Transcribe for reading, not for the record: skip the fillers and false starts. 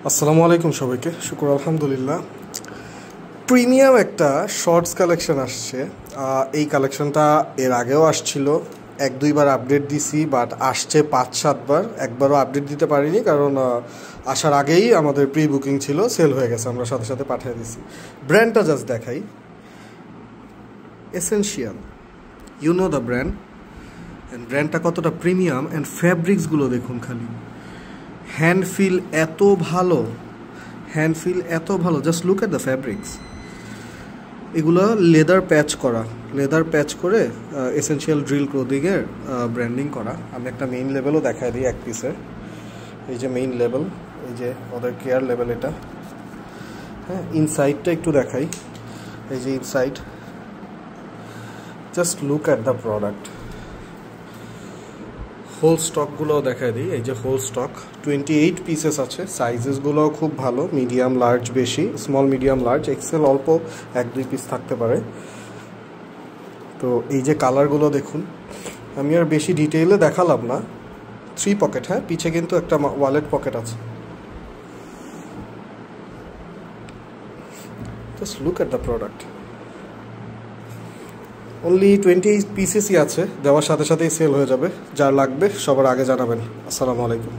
আসসালামু আলাইকুম সবাইকে। শুকর আলহামদুলিল্লাহ। প্রিমিয়াম একটা শর্টস কালেকশন আসছে। এই কালেকশনটা এর আগেও আসছিল, এক দুইবার আপডেট দিছি, বাট আসছে 5-7 বার। একবারও আপডেট দিতে পারিনি কারণ আসার আগেই আমাদের প্রি বুকিং ছিল, সেল হয়ে গেছে, আমরা সাথে সাথে পাঠিয়ে দিছি। ব্র্যান্ডটা জাস্ট দেখাই, essential, you know the brand. And ব্র্যান্ডটা কতটা প্রিমিয়াম, অ্যান্ড ফ্যাব্রিক্সগুলো দেখুন খালি, হ্যান্ড ফিল এত ভালো, হ্যান্ড ফিল এত ভালো, just look at the fabrics. এগুলো লেদার প্যাচ করা, লেদার প্যাচ করে এসেনশিয়াল ড্রিল ক্লোদিংয়ের ব্র্যান্ডিং করা। আমি একটা মেইন লেভেলও দেখাই দিই এক পিসের। এই যে মেইন লেভেল, এই যে ওদের কেয়ার লেভেল, এটা হ্যাঁ। ইনসাইডটা একটু দেখাই, এই যে inside, just look at the product. Whole স্টকগুলোও দেখাই দিই, এই যে হোল স্টক 28 পিসেস আছে। সাইজেসগুলোও খুব ভালো, মিডিয়াম লার্জ বেশি, স্মল মিডিয়াম লার্জ, এক্সেল অল্প 1-2 পিস থাকতে পারে। তো এই যে কালারগুলো দেখুন, আমি আর বেশি ডিটেইলে দেখালাম না। 3 পকেট, হ্যাঁ, পিছে কিন্তু একটা ওয়ালেট পকেট আছে। Just look at the product. Only 28 পিসেসই আছে, দেওয়ার সাথে সাথেই সেল হয়ে যাবে। যার লাগবে সবার আগে জানাবেন। আসসালামু আলাইকুম।